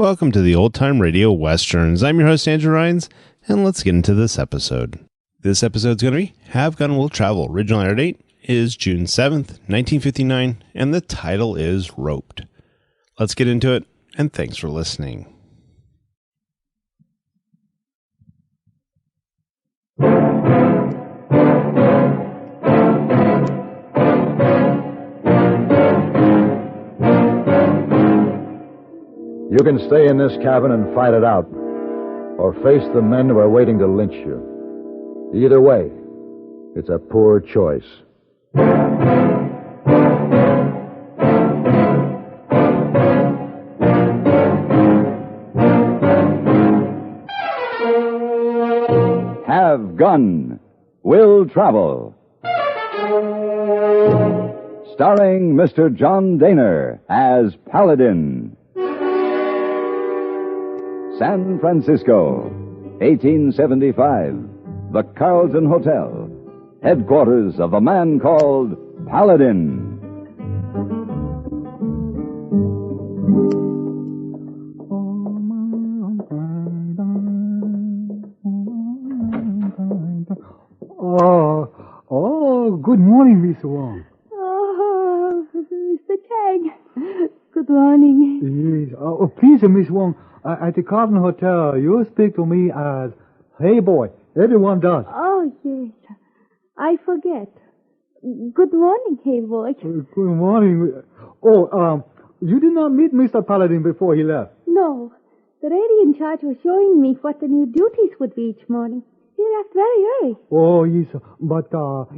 Welcome to the Old Time Radio Westerns. I'm your host, Andrew Rhynes, and let's get into this episode. This episode's going to be Have Gun Will Travel. Original air date is June 7th, 1959, and the title is Roped. Let's get into it, and thanks for listening. You can stay in this cabin and fight it out, or face the men who are waiting to lynch you. Either way, it's a poor choice. Have Gun Will Travel. Starring Mr. John Dehner as Paladin. San Francisco, 1875. The Carlton Hotel, headquarters of a man called Paladin. Good morning, Miss Wong. Oh, Mr. Chang. Good morning. Yes. Please, Miss Wong, at the Carlton Hotel, you speak to me as Heyboy. Everyone does. Oh, yes. I forget. Good morning, Heyboy. Good morning. You did not meet Mr. Paladin before he left? No. The lady in charge was showing me what the new duties would be each morning. He left very early. Oh, yes. But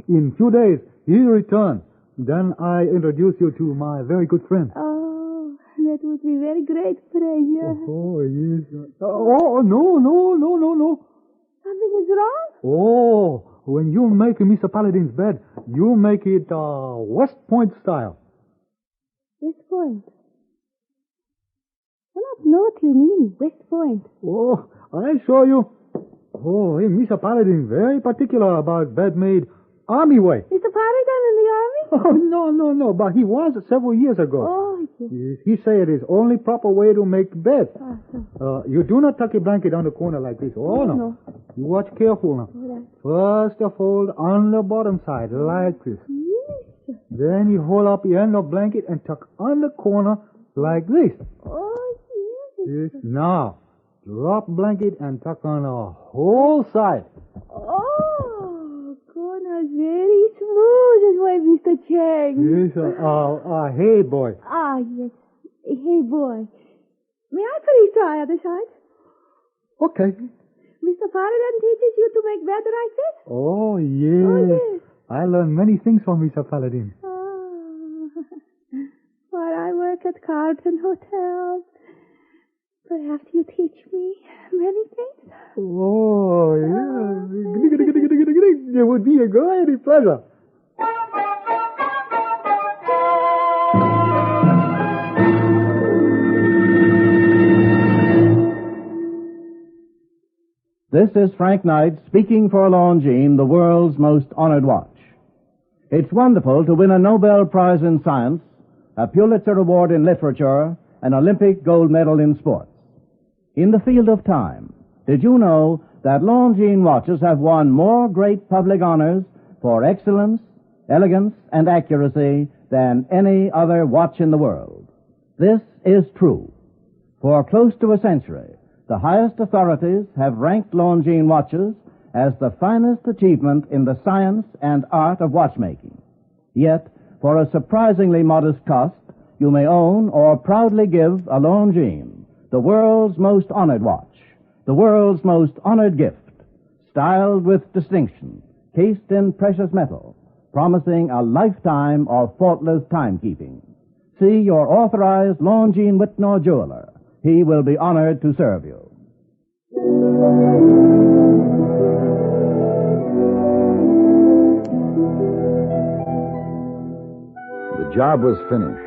in few days, he'll return. Then I introduce you to my very good friend. Oh, that would be very great pleasure. Oh, yes. No. Something is wrong? Oh, when you make Mr. Paladin's bed, you make it West Point style. West Point? I don't know what you mean, West Point. Oh, I'll show you. Oh, Mr. Paladin very particular about bed made Army way. Mr. Paladin in the Army? Oh, no, but he was several years ago. Oh, yes. He said it's only proper way to make bed. You do not tuck a blanket on the corner like this. Oh, no. You watch careful now. Right. First you fold on the bottom side like this. Yes. Then you hold up the end of blanket and tuck on the corner like this. Oh, yes. Now, drop blanket and tuck on the whole side. Oh, corner's very smooth is why, Mr. Chang. Yes, hey, boy. Ah, yes. Hey, boy. May I please try other side? Okay. Mr. Paladin teaches you to make bed like this? Oh, yes. Oh, yes. I learned many things from Mr. Paladin. Oh. While I work at Carlton Hotel, perhaps you teach me many things? Oh, yeah. It would be a great pleasure. This is Frank Knight speaking for Longines, the world's most honored watch. It's wonderful to win a Nobel Prize in Science, a Pulitzer Award in Literature, an Olympic gold medal in sports. In the field of time, did you know that Longines watches have won more great public honors for excellence, elegance, and accuracy than any other watch in the world? This is true. For close to a century, the highest authorities have ranked Longines watches as the finest achievement in the science and art of watchmaking. Yet, for a surprisingly modest cost, you may own or proudly give a Longines, the world's most honored watch, the world's most honored gift, styled with distinction, cased in precious metal, promising a lifetime of faultless timekeeping. See your authorized Longines Whitnor jeweler. He will be honored to serve you. The job was finished.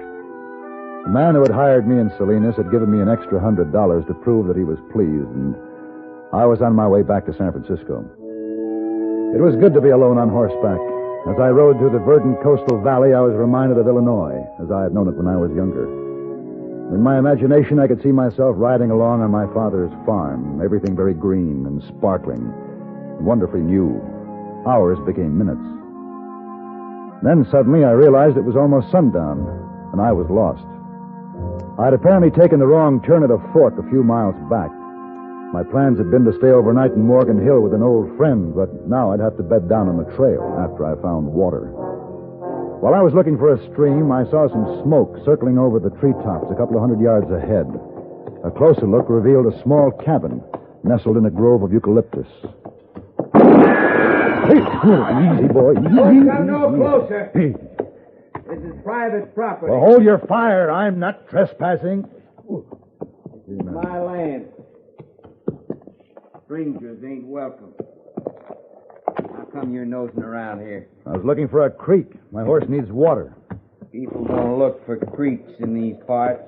The man who had hired me in Salinas had given me an extra $100 to prove that he was pleased, and I was on my way back to San Francisco. It was good to be alone on horseback. As I rode through the verdant coastal valley, I was reminded of Illinois, as I had known it when I was younger. In my imagination, I could see myself riding along on my father's farm, everything very green and sparkling, and wonderfully new. Hours became minutes. Then suddenly I realized it was almost sundown, and I was lost. I'd apparently taken the wrong turn at a fork a few miles back. My plans had been to stay overnight in Morgan Hill with an old friend, but now I'd have to bed down on the trail after I found water. While I was looking for a stream, I saw some smoke circling over the treetops a couple of 100 yards ahead. A closer look revealed a small cabin nestled in a grove of eucalyptus. Hey, easy, boy. Don't come no closer. Hey. This is private property. Well, hold your fire. I'm not trespassing. This is my land. Strangers ain't welcome. How come you're nosing around here? I was looking for a creek. My horse needs water. People don't look for creeks in these parts.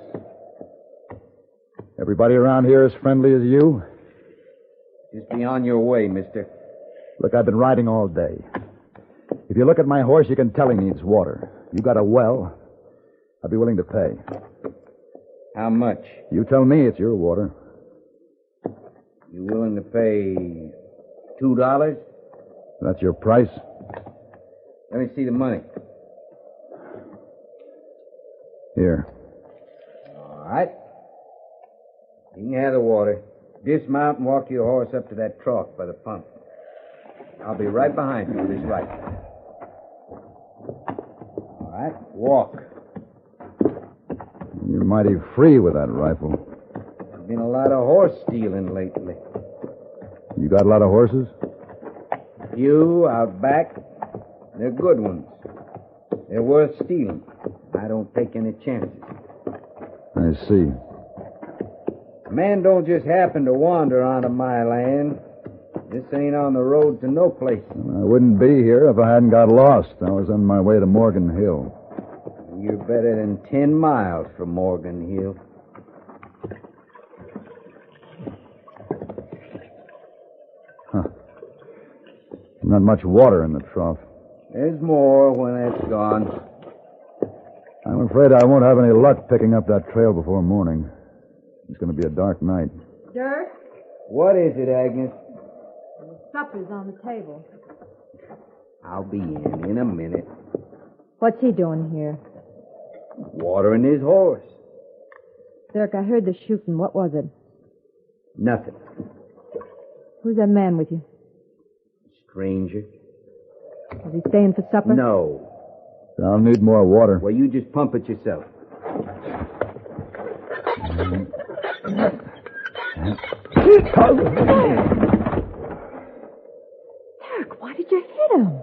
Everybody around here as friendly as you? Just be on your way, mister. Look, I've been riding all day. If you look at my horse, you can tell he needs water. You got a well, I'd be willing to pay. How much? You tell me it's your water. You willing to pay $2? That's your price? Let me see the money. Here. All right. You can have the water. Dismount and walk your horse up to that trough by the pump. I'll be right behind you with this rifle. All right, walk. You're mighty free with that rifle. There's been a lot of horse stealing lately. You got a lot of horses? You out back, they're good ones. They're worth stealing. I don't take any chances. I see. A man don't just happen to wander onto my land. This ain't on the road to no place. I wouldn't be here if I hadn't got lost. I was on my way to Morgan Hill. You're better than 10 miles from Morgan Hill. Huh. Not much water in the trough. There's more when it's gone. I'm afraid I won't have any luck picking up that trail before morning. It's going to be a dark night. Dirk, What is it, Agnes? supper's on the table. I'll be in a minute. What's he doing here? Watering his horse. Dirk, I heard the shooting. What was it? Nothing. Who's that man with you? Stranger? Is he staying for supper? No. I'll need more water. Well, you just pump it yourself. Dirk, why did you hit him?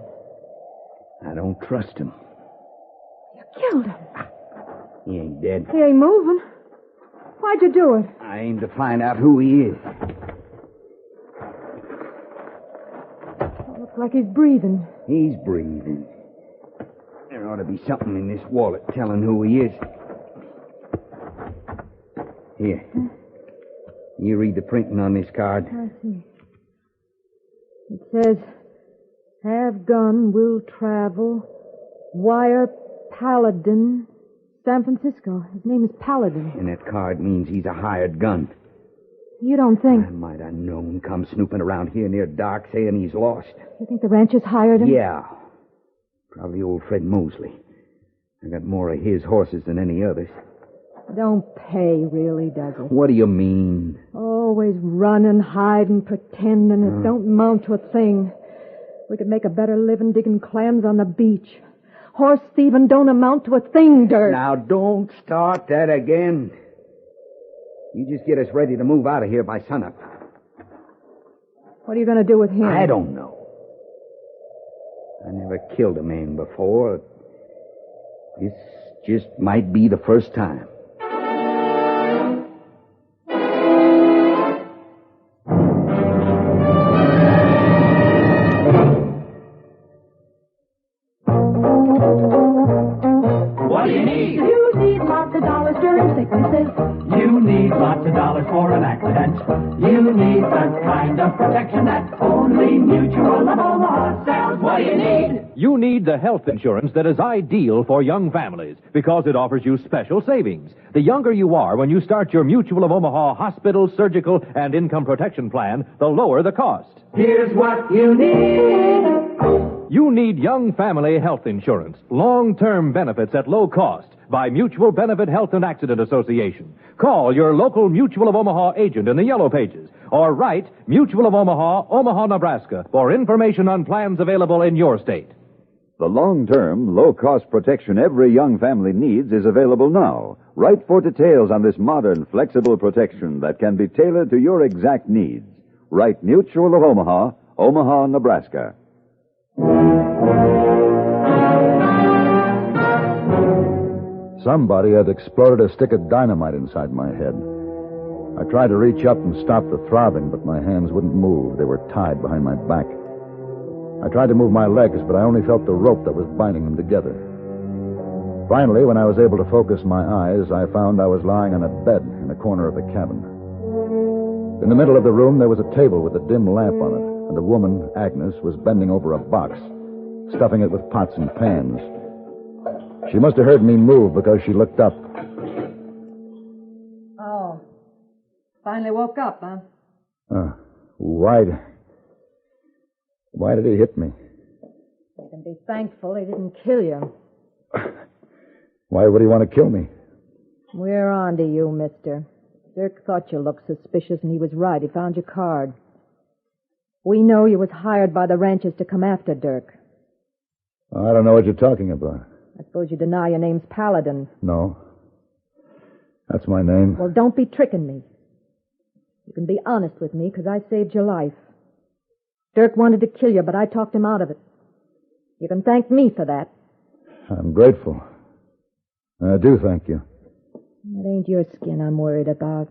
I don't trust him. You killed him. He ain't dead. He ain't moving. Why'd you do it? I aim to find out who he is. Looks like he's breathing. He's breathing. There ought to be something in this wallet telling who he is. Here. You read the printing on this card. I see. It says, have gun, will travel, wire Paladin, San Francisco. His name is Paladin. And that card means he's a hired gun. You don't think... I might have known come snooping around here near dark saying he's lost. You think the ranchers hired him? Yeah. Probably old Fred Mosley. I got more of his horses than any others. Don't pay, really, does it? What do you mean? Always running, hiding, pretending. It don't amount to a thing. We could make a better living digging clams on the beach. Horse thieving don't amount to a thing, Dirk. Now, don't start that again. You just get us ready to move out of here by sunup. What are you going to do with him? I don't know. I never killed a man before. This just might be the first time. What do you need? You need lots of dollars during sicknesses. You need lots of dollars for an accident. You need the the kind of protection that only Mutual of Omaha sells. What do you need? You need the health insurance that is ideal for young families because it offers you special savings. The younger you are when you start your Mutual of Omaha hospital, surgical, and income protection plan, the lower the cost. Here's what you need. You need young family health insurance, long-term benefits at low cost by Mutual Benefit Health and Accident Association. Call your local Mutual of Omaha agent in the Yellow Pages or write Mutual of Omaha, Omaha, Nebraska for information on plans available in your state. The long-term, low-cost protection every young family needs is available now. Write for details on this modern, flexible protection that can be tailored to your exact needs. Write Mutual of Omaha, Omaha, Nebraska. Somebody had exploded a stick of dynamite inside my head. I tried to reach up and stop the throbbing, but my hands wouldn't move. They were tied behind my back. I tried to move my legs, but I only felt the rope that was binding them together. Finally, when I was able to focus my eyes, I found I was lying on a bed in the corner of the cabin. In the middle of the room, there was a table with a dim lamp on it, and a woman, Agnes, was bending over a box, stuffing it with pots and pans. She must have heard me move because she looked up. Oh. Finally woke up, huh? Why did he hit me? You can be thankful he didn't kill you. Why would he want to kill me? We're on to you, mister. Dirk thought you looked suspicious, and he was right. He found your card. We know you was hired by the ranchers to come after Dirk. I don't know what you're talking about. I suppose you deny your name's Paladin. No. That's my name. Well, don't be tricking me. You can be honest with me, because I saved your life. Dirk wanted to kill you, but I talked him out of it. You can thank me for that. I'm grateful. I do thank you. It ain't your skin I'm worried about.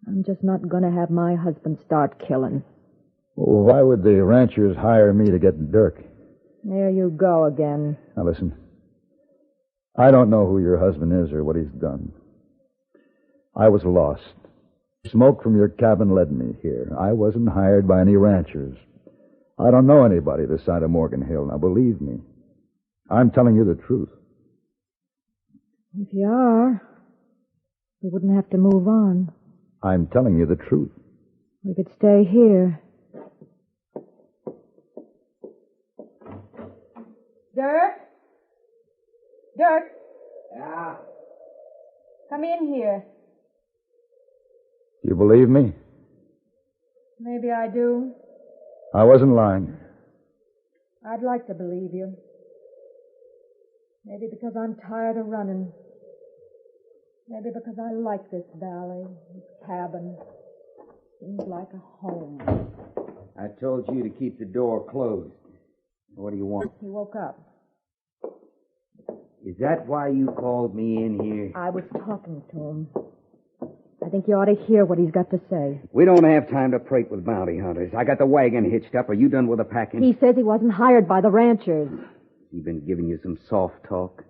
I'm just not going to have my husband start killing. Well, why would the ranchers hire me to get Dirk? There you go again. Now, listen. I don't know who your husband is or what he's done. I was lost. Smoke from your cabin led me here. I wasn't hired by any ranchers. I don't know anybody this side of Morgan Hill. Now, believe me. I'm telling you the truth. If you are, we wouldn't have to move on. I'm telling you the truth. We could stay here. Dirk? Dirk? Yeah? Come in here. You believe me? Maybe I do. I wasn't lying. I'd like to believe you. Maybe because I'm tired of running. Maybe because I like this valley, this cabin. Seems like a home. I told you to keep the door closed. What do you want? He woke up. Is that why you called me in here? I was talking to him. I think you ought to hear what he's got to say. We don't have time to prate with bounty hunters. I got the wagon hitched up. Are you done with the packing? He says he wasn't hired by the ranchers. He been giving you some soft talk?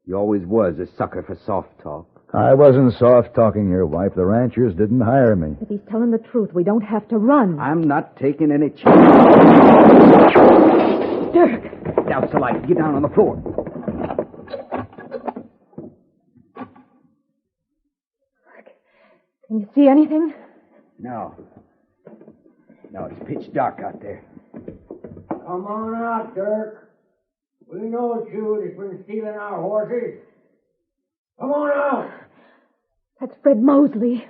You always was a sucker for soft talk. I wasn't soft-talking your wife. The ranchers didn't hire me. If he's telling the truth, we don't have to run. I'm not taking any chances. Dirk! Douse the light. Get down on the floor. Can you see anything? No. No, it's pitch dark out there. Come on out, Dirk. We know it's you that's been stealing our horses. Come on out. That's Fred Mosley.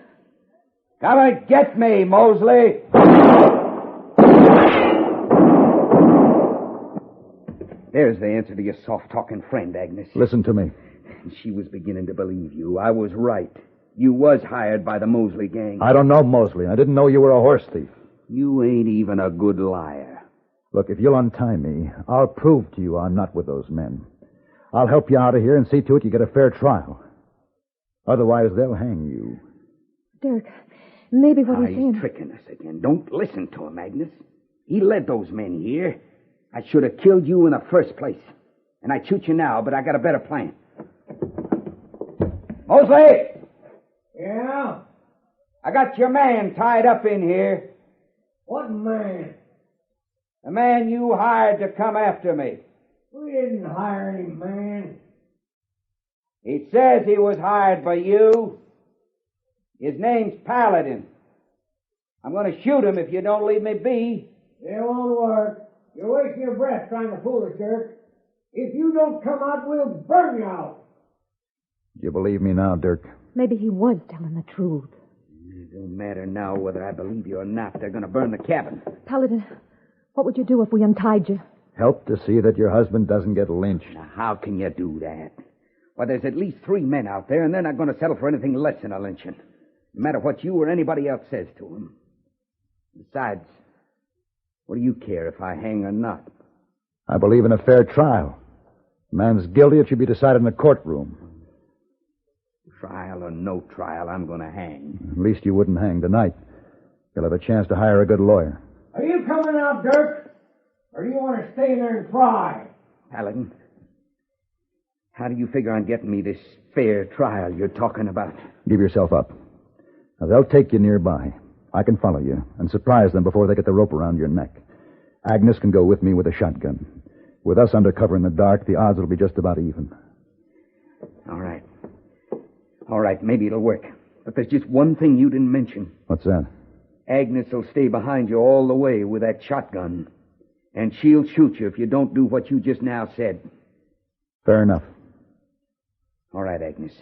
Come and get me, Mosley. There's the answer to your soft-talking friend, Agnes. Listen to me. She was beginning to believe you. I was right. You was hired by the Mosley gang. I don't know Mosley. I didn't know you were a horse thief. You ain't even a good liar. Look, if you'll untie me, I'll prove to you I'm not with those men. I'll help you out of here and see to it you get a fair trial. Otherwise, they'll hang you. Dirk, maybe what he's saying... He's tricking us again. Don't listen to him, Agnes. He led those men here. I should have killed you in the first place. And I'd shoot you now, but I got a better plan. Mosley! Yeah? I got your man tied up in here. What man? The man you hired to come after me. We didn't hire any man. He says he was hired by you. His name's Paladin. I'm going to shoot him if you don't leave me be. It won't work. You're wasting your breath trying to fool us, Dirk. If you don't come out, we'll burn you out. Do you believe me now, Dirk? Maybe he was telling the truth. It don't matter now whether I believe you or not. They're going to burn the cabin. Paladin, what would you do if we untied you? Help to see that your husband doesn't get lynched. Now, how can you do that? Why, there's at least 3 men out there, and they're not going to settle for anything less than a lynching. No matter what you or anybody else says to them. Besides, what do you care if I hang or not? I believe in a fair trial. A man's guilty, it should be decided in a courtroom. Trial or no trial, I'm going to hang. At least you wouldn't hang tonight. You'll have a chance to hire a good lawyer. Are you coming out, Dirk? Or do you want to stay there and cry? Paladin, how do you figure on getting me this fair trial you're talking about? Give yourself up. Now, they'll take you nearby. I can follow you and surprise them before they get the rope around your neck. Agnes can go with me with a shotgun. With us under cover in the dark, the odds will be just about even. All right, maybe it'll work. But there's just one thing you didn't mention. What's that? Agnes will stay behind you all the way with that shotgun. And she'll shoot you if you don't do what you just now said. Fair enough. All right, Agnes.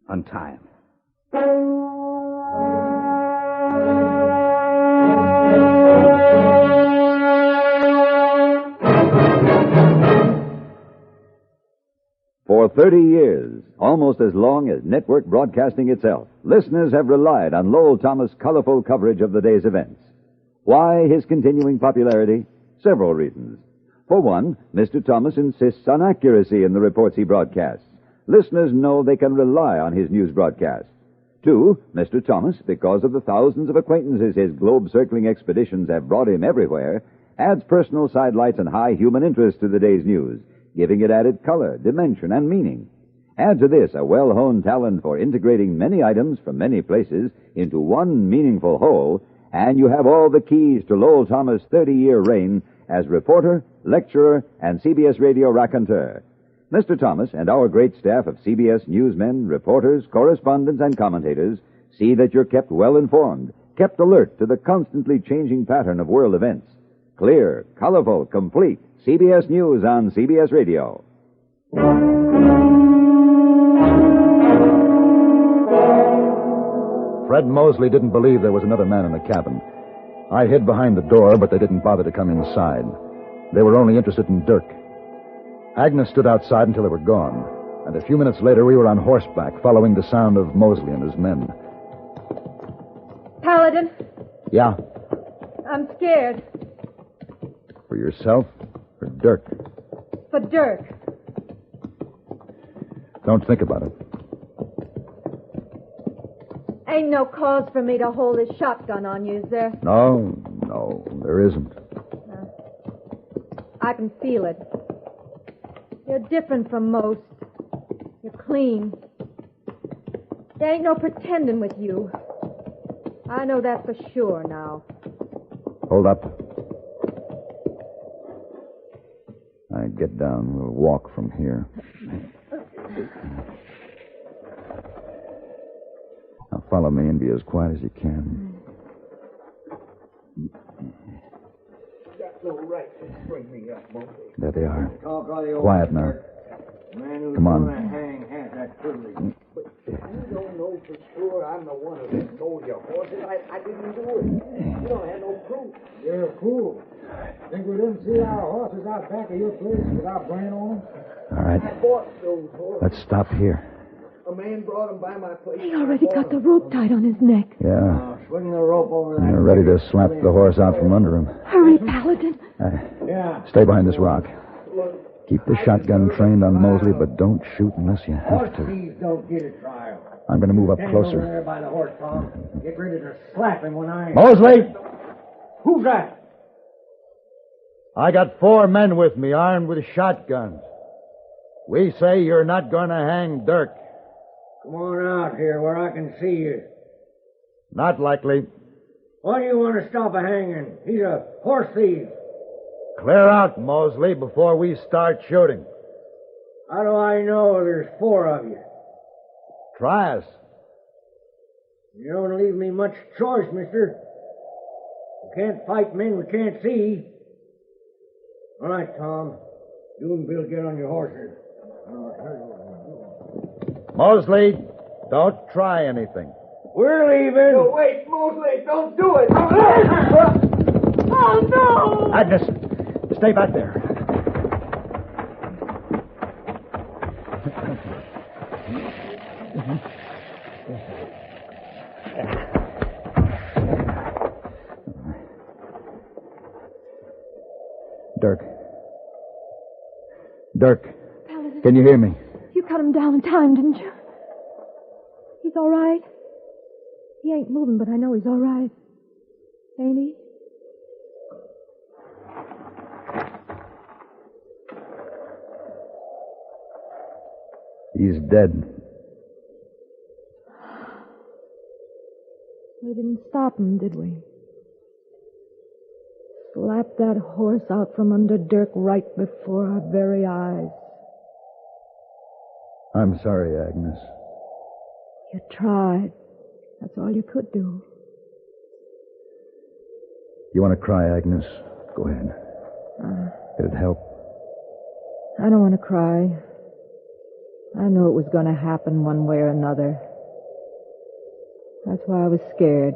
Untie him. For 30 years, almost as long as network broadcasting itself, listeners have relied on Lowell Thomas' colorful coverage of the day's events. Why his continuing popularity? Several reasons. For one, Mr. Thomas insists on accuracy in the reports he broadcasts. Listeners know they can rely on his news broadcasts. Two, Mr. Thomas, because of the thousands of acquaintances his globe-circling expeditions have brought him everywhere, adds personal sidelights and high human interest to the day's news, giving it added color, dimension, and meaning. Add to this a well-honed talent for integrating many items from many places into one meaningful whole, and you have all the keys to Lowell Thomas' 30-year reign as reporter, lecturer, and CBS radio raconteur. Mr. Thomas and our great staff of CBS newsmen, reporters, correspondents, and commentators see that you're kept well informed, kept alert to the constantly changing pattern of world events. Clear, colorful, complete CBS News on CBS Radio. Fred Mosley didn't believe there was another man in the cabin. I hid behind the door, but they didn't bother to come inside. They were only interested in Dirk. Agnes stood outside until they were gone, and a few minutes later we were on horseback, following the sound of Mosley and his men. Paladin, Yeah? I'm scared. For yourself or Dirk? For Dirk. Don't think about it. Ain't no cause for me to hold this shotgun on you, is there? No, there isn't. I can feel it. You're different from most. You're clean. There ain't no pretending with you. I know that for sure now. Hold up. All right, get down. We'll walk from here. Now follow me and be as quiet as you can. There they are. Quiet now. Come on. You don't know for sure I'm the one who stole your horses. I didn't do it. You don't have no proof. You're a fool. Think we didn't see our horses out back of your place with our brand on them? All right. I bought those horses. Let's stop here. A man brought them by my place. He already got the rope tied on his neck. Yeah. Swing the rope over that. You're ready to slap the horse out from under him. Hurry, Paladin. Yeah. Stay behind this rock. Keep the shotgun trained on Mosley, but don't shoot unless you have Horse to. thieves don't get a trial. I'm going to move up Stand over closer. there by the horse, Tom. Get ready to slap him when I... Mosley! Who's that? I got 4 men with me, armed with shotguns. We say you're not going to hang Dirk. Come on out here where I can see you. Not likely. Why do you want to stop a hanging? He's a horse thief. Clear out, Mosley, before we start shooting. How do I know there's 4 of you? Try us. You don't leave me much choice, mister. We can't fight men we can't see. All right, Tom. You and Bill get on your horses. Mosley, don't try anything. We're leaving. No, wait, Mosley, don't do it. Oh, no! Agnes, stay back there. Dirk, Paladin, can you hear me? you cut him down in time, didn't you? He's all right. He ain't moving, but I know he's all right. Ain't he? He's dead. We didn't stop him, did we? Slapped that horse out from under Dirk right before our very eyes. I'm sorry, Agnes. You tried. That's all you could do. You want to cry, Agnes? Go ahead. It'd help. I don't want to cry. I knew it was going to happen one way or another. That's why I was scared.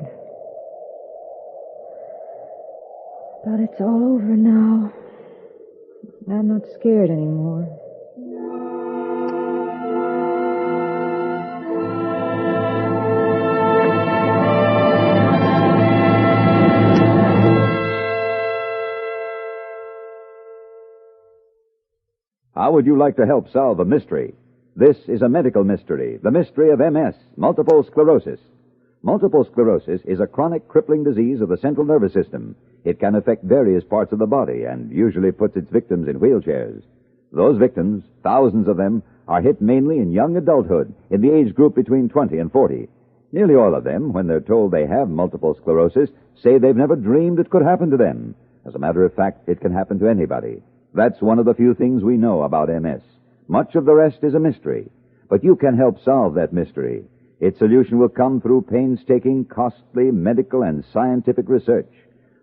But it's all over now. I'm not scared anymore. How would you like to help solve a mystery? This is a medical mystery, the mystery of MS, multiple sclerosis. Multiple sclerosis is a chronic crippling disease of the central nervous system. It can affect various parts of the body and usually puts its victims in wheelchairs. Those victims, thousands of them, are hit mainly in young adulthood, in the age group between 20 and 40. Nearly all of them, when they're told they have multiple sclerosis, say they've never dreamed it could happen to them. As a matter of fact, it can happen to anybody. That's one of the few things we know about MS. Much of the rest is a mystery. But you can help solve that mystery. Its solution will come through painstaking, costly medical and scientific research.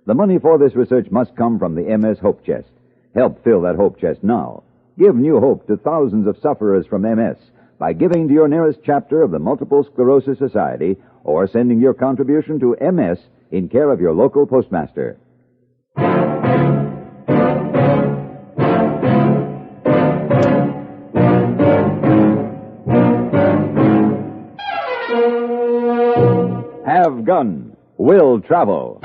The money for this research must come from the MS Hope Chest. Help fill that Hope Chest now. Give new hope to thousands of sufferers from MS by giving to your nearest chapter of the Multiple Sclerosis Society or sending your contribution to MS in care of your local postmaster. Have Gun, Will Travel.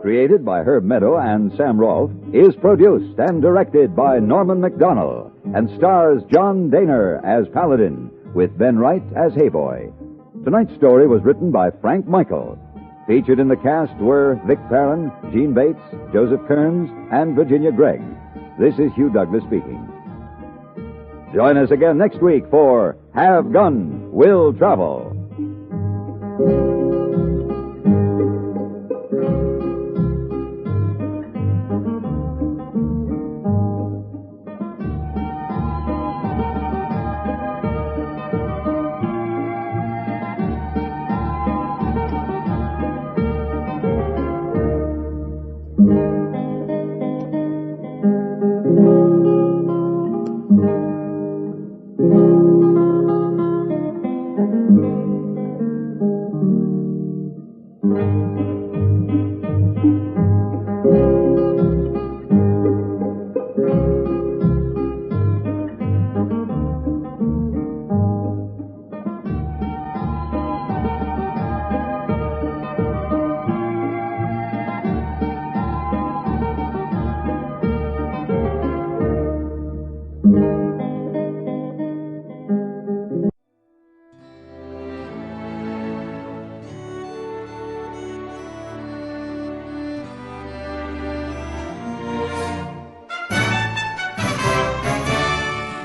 Created by Herb Meadow and Sam Rolfe, is produced and directed by Norman MacDonnell and stars John Dehner as Paladin with Ben Wright as Heyboy. Tonight's story was written by Frank Michael. Featured in the cast were Vic Perrin, Jeanne Bates, Joseph Kearns, and Virginia Gregg. This is Hugh Douglas speaking. Join us again next week for Have Gun, Will Travel.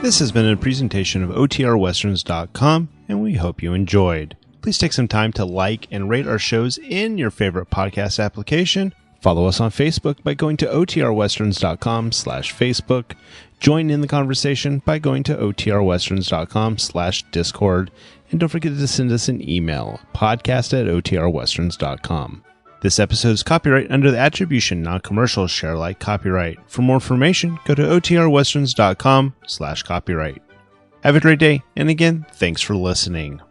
This has been a presentation of OTRWesterns.com, and we hope you enjoyed. Please take some time to like and rate our shows in your favorite podcast application. Follow us on Facebook by going to otrwesterns.com/Facebook. Join in the conversation by going to otrwesterns.com/Discord. And don't forget to send us an email, podcast@otrwesterns.com. This episode is copyright under the Attribution Non-Commercial Share Alike copyright. For more information, go to otrwesterns.com/copyright. Have a great day, and again, thanks for listening.